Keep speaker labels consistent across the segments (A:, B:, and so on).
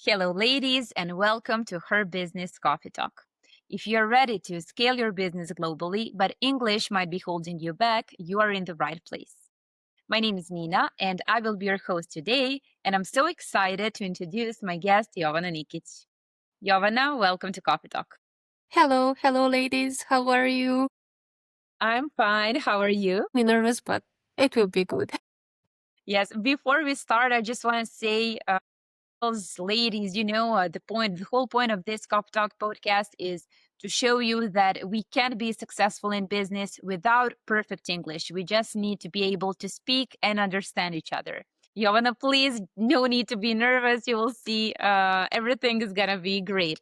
A: Hello, ladies, and welcome to Her Business Coffee Talk. If you're ready to scale your business globally, but English might be holding you back, you are in the right place. My name is Nina, and I will be your host today, and I'm so excited to introduce my guest, Jovana Nikić. Jovana, welcome to Coffee Talk.
B: Hello, ladies. How are you?
A: I'm fine. How are you?
B: I'm nervous, but it will be good.
A: Yes, before we start, I just want to say, ladies, the whole point of this Cop Talk podcast is to show you that we can be successful in business without perfect English. We just need to be able to speak and understand each other. Jovana, please, no need to be nervous. You will see everything is going to be great.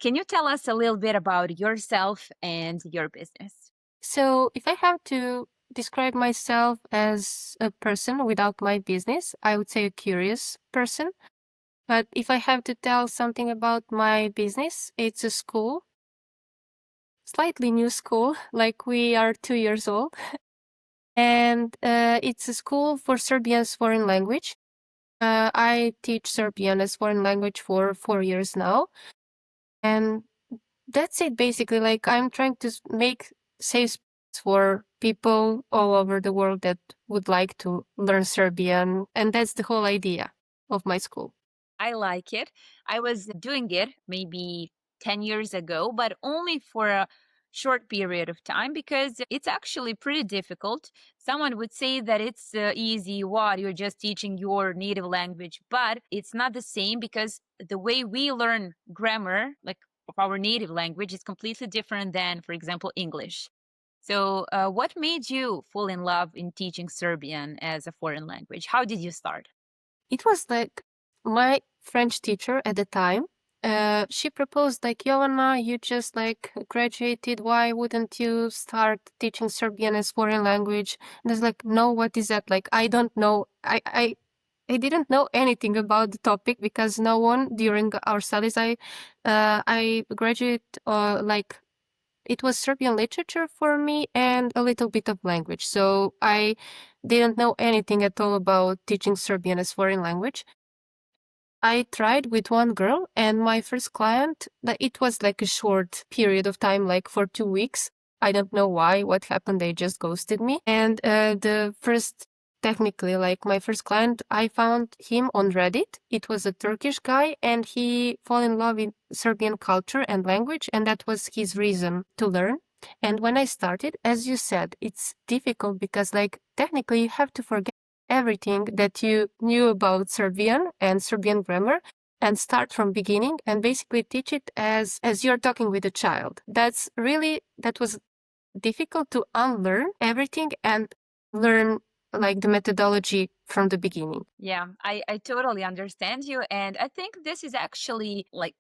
A: Can you tell us a little bit about yourself and your business?
B: So, if I have to describe myself as a person without my business, I would say a curious person. But if I have to tell something about my business, it's a school, slightly new school, like we are 2 years old. And it's a school for Serbian as foreign language. I teach Serbian as foreign language for 4 years now. And that's it basically. Like I'm trying to make safe space for people all over the world that would like to learn Serbian. And that's the whole idea of my school.
A: I like it. I was doing it maybe 10 years ago, but only for a short period of time because it's actually pretty difficult. Someone would say that it's easy, what, you're just teaching your native language, but it's not the same because the way we learn grammar, like of our native language, is completely different than, for example, English. So, what made you fall in love in teaching Serbian as a foreign language? How did you start?
B: It was like my French teacher at the time. She proposed like, Jovana, you just like graduated. Why wouldn't you start teaching Serbian as foreign language? And I was like, no, what is that? Like, I don't know. I didn't know anything about the topic because no one during our studies. I graduate like it was Serbian literature for me and a little bit of language. So I didn't know anything at all about teaching Serbian as foreign language. I tried with one girl and my first client, it was like a short period of time, like for 2 weeks. I don't know why, what happened. They just ghosted me. And technically, like my first client, I found him on Reddit. It was a Turkish guy and he fell in love with Serbian culture and language. And that was his reason to learn. And when I started, as you said, it's difficult because like technically you have to forget everything that you knew about Serbian and Serbian grammar and start from beginning and basically teach it as you're talking with a child. That was difficult to unlearn everything and learn like the methodology from the beginning.
A: Yeah, I totally understand you. And I think this is actually like,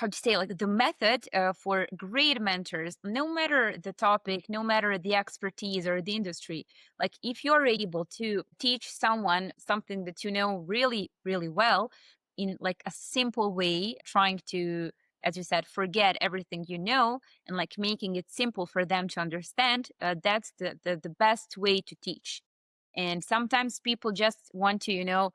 A: how to say, like the method for great mentors, no matter the topic, no matter the expertise or the industry. Like if you're able to teach someone something that you know really, really well in like a simple way, trying to, as you said, forget everything you know and like making it simple for them to understand, that's the best way to teach. And sometimes people just want to,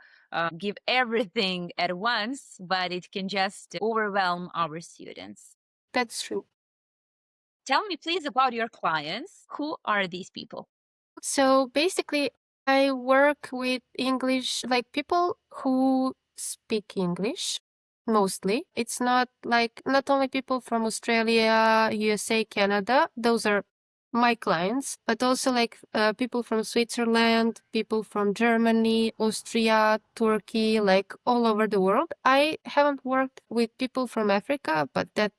A: give everything at once, but it can just overwhelm our students.
B: That's true.
A: Tell me, please, about your clients. Who are these people?
B: So basically, I work with English, like people who speak English mostly. It's not only people from Australia, USA, Canada. Those are my clients, but also like people from Switzerland, people from Germany, Austria, Turkey, like all over the world. I haven't worked with people from Africa, but that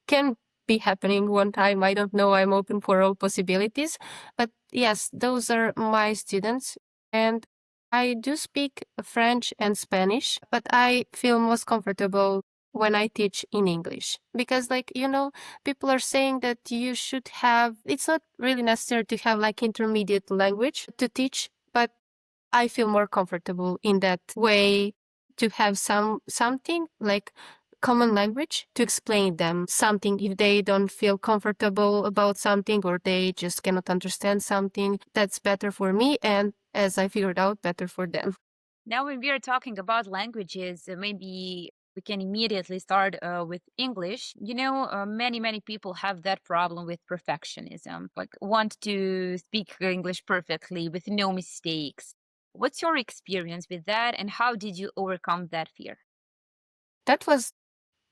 B: can be happening one time. I don't know. I'm open for all possibilities. But yes, those are my students. And I do speak French and Spanish, but I feel most comfortable when I teach in English. Because, people are saying that you should have, it's not really necessary to have like intermediate language to teach, but I feel more comfortable in that way to have something like common language to explain them something if they don't feel comfortable about something or they just cannot understand something. That's better for me and, as I figured out, better for them.
A: Now, when we are talking about languages, maybe we can immediately start with English. Many people have that problem with perfectionism, like want to speak English perfectly with no mistakes. What's your experience with that, and how did you overcome that fear?
B: That was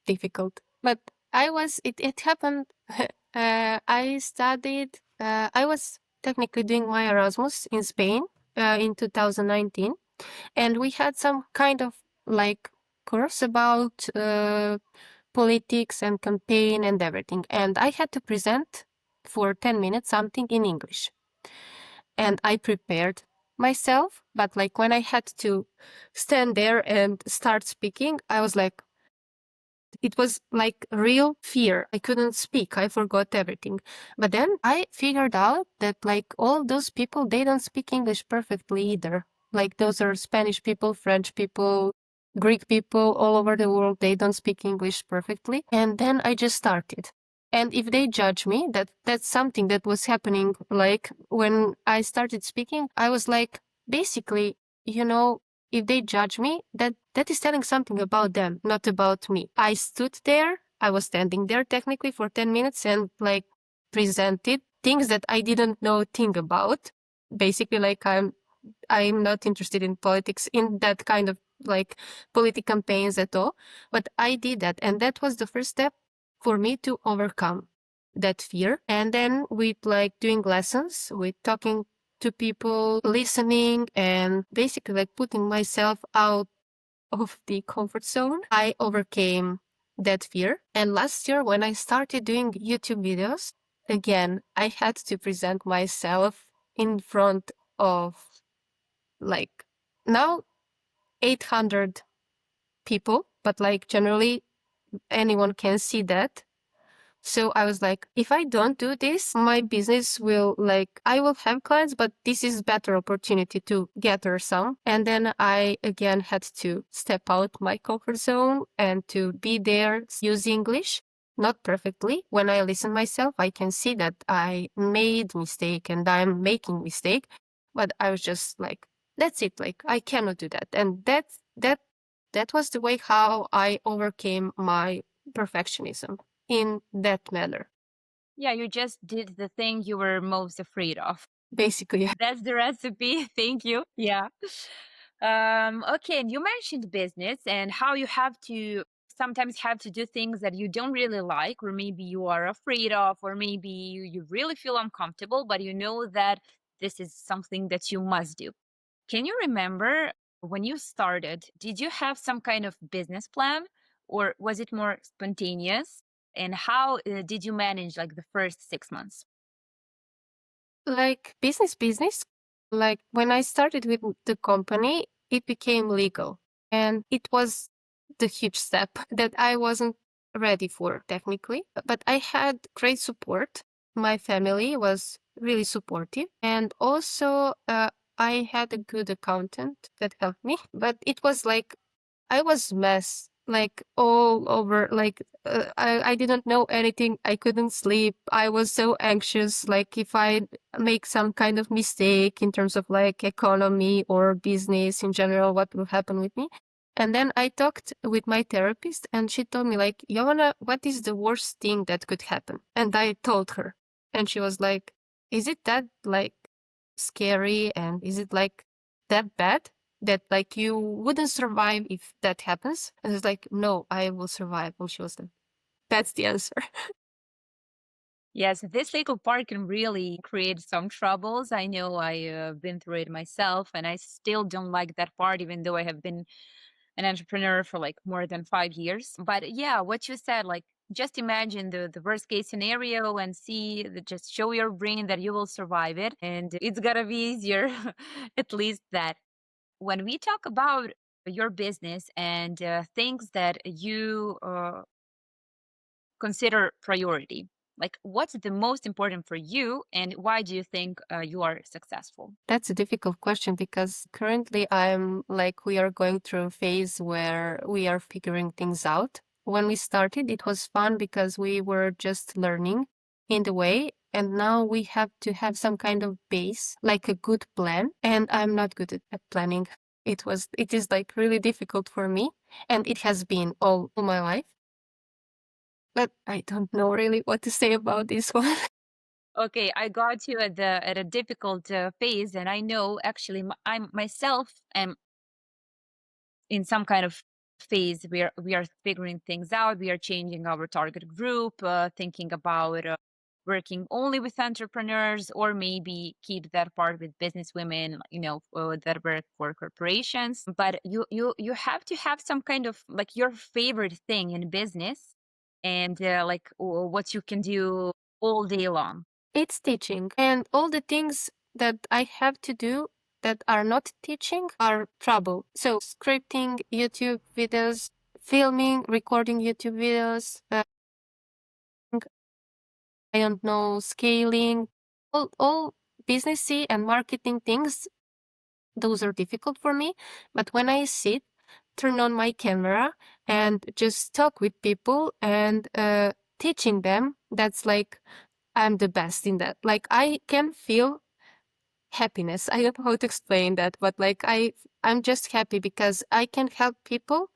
B: difficult, but it happened. I studied, I was technically doing my Erasmus in Spain in 2019, and we had some kind of like course about politics and campaign and everything. And I had to present for 10 minutes something in English. And I prepared myself, but like when I had to stand there and start speaking, I was like, it was like real fear. I couldn't speak. I forgot everything. But then I figured out that like all those people, they don't speak English perfectly either. Like those are Spanish people, French people, Greek people all over the world. They don't speak English perfectly. And then I just started. And if they judge me, that's something that was happening. Like when I started speaking, I was like, basically, you know, if they judge me, that is telling something about them, not about me. I stood there. I was standing there technically for 10 minutes and like presented things that I didn't know a thing about. Basically, like I'm not interested in politics in that kind of like political campaigns at all. But I did that, and that was the first step for me to overcome that fear. And then with like doing lessons, with talking to people, listening, and basically like putting myself out of the comfort zone, I overcame that fear. And last year, when I started doing YouTube videos, again, I had to present myself in front of like now 800 people, but like generally anyone can see that. So I was like, if I don't do this, my business will like, I will have clients, but this is better opportunity to gather some. And then I again had to step out my comfort zone and to be there, use English, not perfectly. When I listen myself, I can see that I made mistake and I'm making mistake, but I was just like, that's it. Like I cannot do that. And that was the way how I overcame my perfectionism in that manner.
A: Yeah, you just did the thing you were most afraid of.
B: Basically,
A: That's the recipe. Thank you. Yeah. Okay, and you mentioned business and how you have to sometimes have to do things that you don't really like, or maybe you are afraid of, or maybe you really feel uncomfortable, but you know that this is something that you must do. Can you remember when you started, did you have some kind of business plan, or was it more spontaneous? And how did you manage like the first 6 months?
B: like business, like when I started with the company, it became legal. And it was the huge step that I wasn't ready for technically. But I had great support. My family was really supportive. And also, I had a good accountant that helped me. But it was like I was mess like all over. Like I didn't know anything. I couldn't sleep. I was so anxious. Like if I make some kind of mistake in terms of like economy or business in general, what will happen with me? And then I talked with my therapist, and she told me like, Jovana, what is the worst thing that could happen? And I told her, and she was like, is it that like scary, and is it like that bad that like you wouldn't survive if that happens? And it's like, no, I will survive. And she was like, that's the answer.
A: Yes, this legal part can really create some troubles. I know been through it myself, and I still don't like that part, even though I have been an entrepreneur for like more than 5 years. But yeah, what you said, like just imagine the worst case scenario and see, just show your brain that you will survive it, and it's gonna be easier, at least that. When we talk about your business and things that you consider priority, like what's the most important for you, and why do you think you are successful?
B: That's a difficult question because currently I'm like, we are going through a phase where we are figuring things out. When we started, it was fun because we were just learning in the way. And now we have to have some kind of base, like a good plan. And I'm not good at planning. it is like really difficult for me, and it has been all my life. But I don't know really what to say about this one.
A: Okay, I got you at a difficult phase, and I know actually I'm myself am in some kind of phase where we are figuring things out. We are changing our target group, thinking about working only with entrepreneurs, or maybe keep that part with business women, that work for corporations. But you have to have some kind of like your favorite thing in business, and what you can do all day long.
B: It's teaching, and all the things that I have to do that are not teaching are trouble. So scripting YouTube videos, filming, recording YouTube videos, I don't know, scaling, all businessy and marketing things, those are difficult for me. But when I sit, turn on my camera and just talk with people and teaching them, that's like I'm the best in that. Like I can feel happiness. I don't know how to explain that, but like I'm just happy because I can help people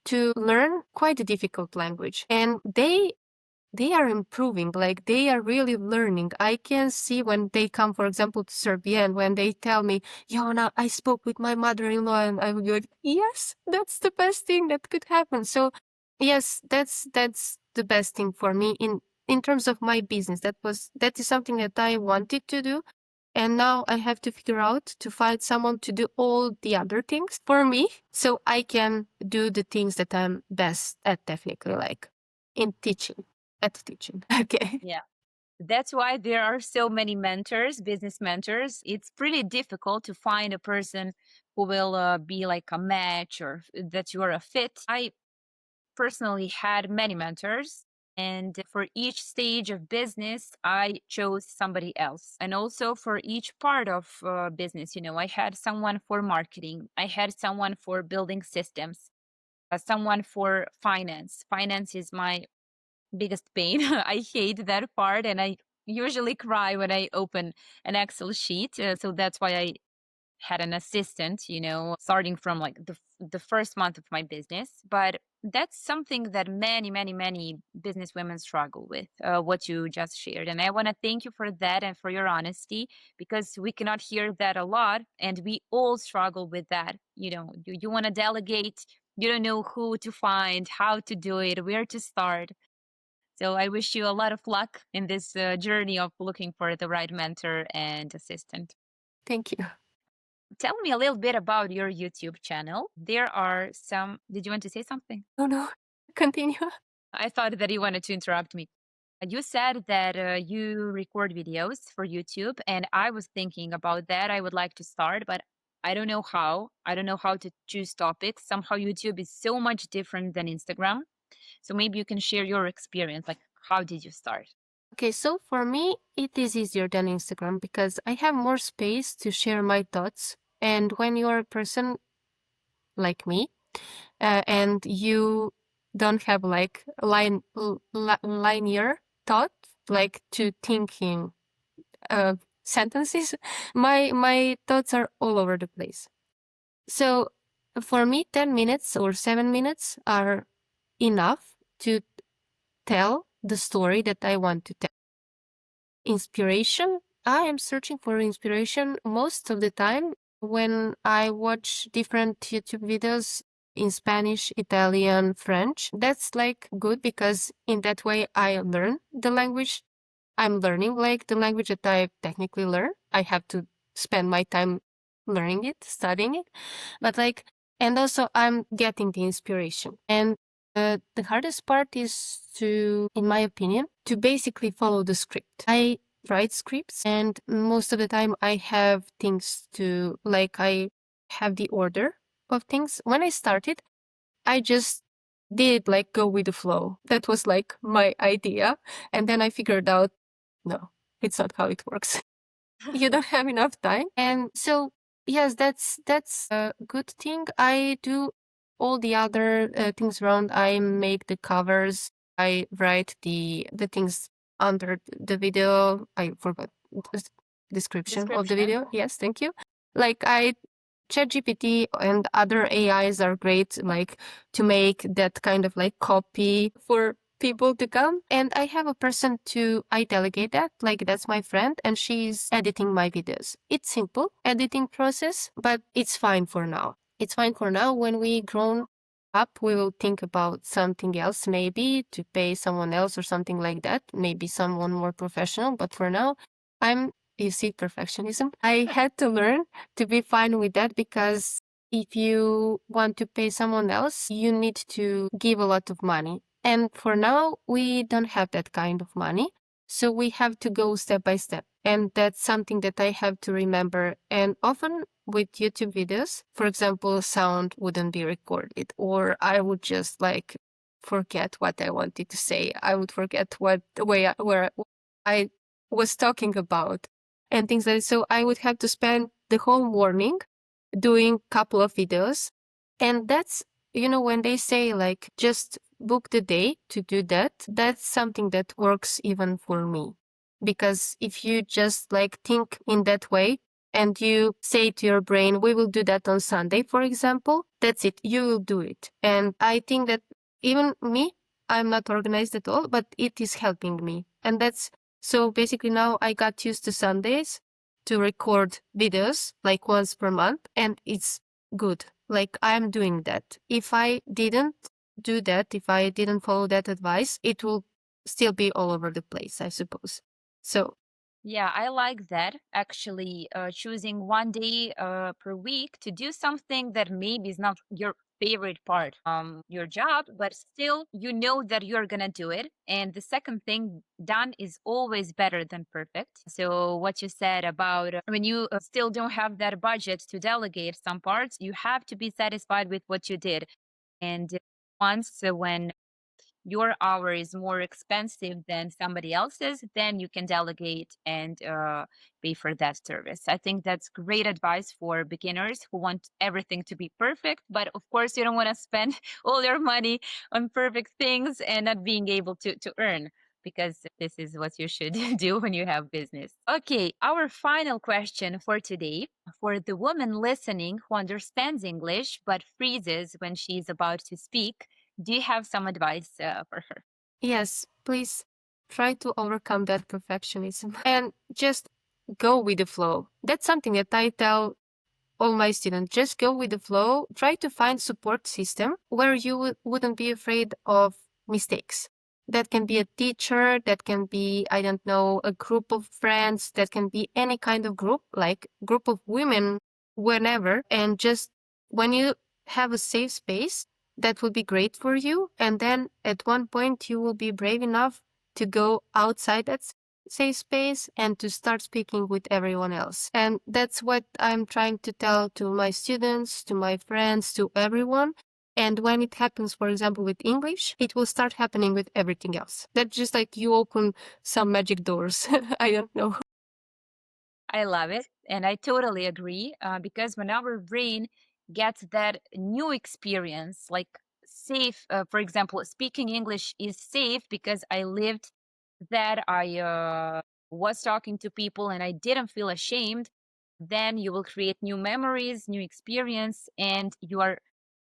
B: to learn quite a difficult language, and they are improving, like they are really learning. I can see when they come, for example, to Serbian, when they tell me, Jovana, I spoke with my mother-in-law, and I would go, yes, that's the best thing that could happen. So yes, that's the best thing for me in terms of my business. That is something that I wanted to do. And now I have to figure out to find someone to do all the other things for me so I can do the things that I'm best at, technically, like in teaching. At teaching. Okay.
A: Yeah. That's why there are so many mentors, business mentors. It's pretty difficult to find a person who will be like a match, or that you are a fit. I personally had many mentors, and for each stage of business, I chose somebody else. And also for each part of business, I had someone for marketing, I had someone for building systems, someone for finance. Finance is my biggest pain. I hate that part, and I usually cry when I open an Excel sheet. So that's why I had an assistant, starting from like the first month of my business. But that's something that many, many, many business women struggle with, what you just shared. And I want to thank you for that and for your honesty, because we cannot hear that a lot. And we all struggle with that. You want to delegate, you don't know who to find, how to do it, where to start. So I wish you a lot of luck in this journey of looking for the right mentor and assistant.
B: Thank you.
A: Tell me a little bit about your YouTube channel. There are some. Did you want to say something?
B: Oh no. Continue.
A: I thought that you wanted to interrupt me. You said that you record videos for YouTube, and I was thinking about that. I would like to start, but I don't know how. I don't know how to choose topics. Somehow YouTube is so much different than Instagram. So maybe you can share your experience. Like, how did you start?
B: Okay, so for me, it is easier than Instagram because I have more space to share my thoughts. And when you're a person like me, and you don't have like linear thought, like to think in sentences, my thoughts are all over the place. So for me, 10 minutes or 7 minutes are enough to tell the story that I want to tell. Inspiration. I am searching for inspiration most of the time when I watch different YouTube videos in Spanish, Italian, French. That's like good because in that way I learn the language. I'm learning like the language that I technically learn. I have to spend my time learning it, studying it. But like, and also I'm getting the inspiration. And the hardest part is to, in my opinion, to basically follow the script. I write scripts, and most of the time I have things to, like, I have the order of things. When I started, I just did like go with the flow. That was like my idea. And then I figured out, no, it's not how it works. You don't have enough time. And so, yes, that's a good thing. I do all the other things around. I make the covers. I write the things under the video. I forgot the description of the
A: Description.
B: video. Yes, thank you. Like I ChatGPT and other AIs are great, like to make that kind of like copy for people to come. And I have a person I delegate that, like that's my friend, and she's editing my videos. It's simple editing process, but it's fine for now. It's fine for now. When we grown up, we will think about something else, maybe to pay someone else or something like that, maybe someone more professional. But for now, you see, perfectionism. I had to learn to be fine with that, because if you want to pay someone else, you need to give a lot of money. And for now, we don't have that kind of money. So we have to go step by step. And that's something that I have to remember. And often with YouTube videos, for example, sound wouldn't be recorded, or I would just like forget what I wanted to say. I would forget what the way where I was talking about and things like that. So I would have to spend the whole morning doing a couple of videos. And that's, when they say like just book the day to do that, that's something that works even for me. Because if you just like think in that way and you say to your brain, we will do that on Sunday, for example, that's it. You will do it. And I think that even me, I'm not organized at all, but it is helping me. And so basically now I got used to Sundays to record videos like once per month, and it's good. Like I'm doing that. If I didn't do that, if I didn't follow that advice, it will still be all over the place, I suppose. So
A: Yeah, I like that. Actually, choosing one day per week to do something that maybe is not your favorite part, your job, but still you know that you're gonna do it. And the second thing, done is always better than perfect. So what you said about when you still don't have that budget to delegate some parts, you have to be satisfied with what you did. And once when your hour is more expensive than somebody else's, then you can delegate and pay for that service. I think that's great advice for beginners who want everything to be perfect. But of course, you don't want to spend all your money on perfect things and not being able to earn, because this is what you should do when you have business. Okay, our final question for today, for the woman listening who understands English but freezes when she's about to speak, do you have some advice for her?
B: yes, please try to overcome that perfectionism and just go with the flow. That's something that I tell all my students. Just go with the flow. Try to find support system where you wouldn't be afraid of mistakes. That can be a teacher, that can be, I don't know, a group of friends, that can be any kind of group, like group of women, whenever. And just when you have a safe space, that will be great for you. And then at one point you will be brave enough to go outside that safe space and to start speaking with everyone else. And that's what I'm trying to tell to my students, to my friends, to everyone. And when it happens, for example, with English, it will start happening with everything else. That's just like you open some magic doors. I don't know.
A: I love it. And I totally agree because when our brain gets that new experience, like safe, for example, speaking English is safe because I lived that, I was talking to people and I didn't feel ashamed, then you will create new memories, new experience, and you are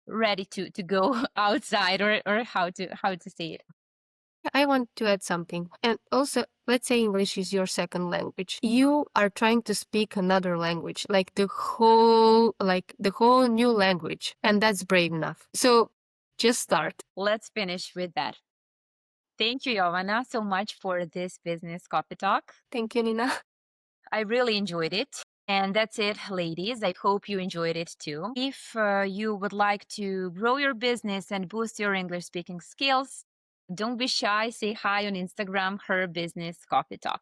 A: ready to go outside, or how to say it.
B: I want to add something. And also, let's say English is your second language. You are trying to speak another language, like the whole new language. And that's brave enough. So just start.
A: Let's finish with that. Thank you, Jovana, so much for this business coffee talk.
B: Thank you, Nina.
A: I really enjoyed it. And that's it, ladies. I hope you enjoyed it too. If you would like to grow your business and boost your English speaking skills, don't be shy. Say hi on Instagram, Her Business Coffee Talk.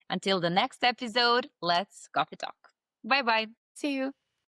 A: Until the next episode, let's coffee talk. Bye bye.
B: See you.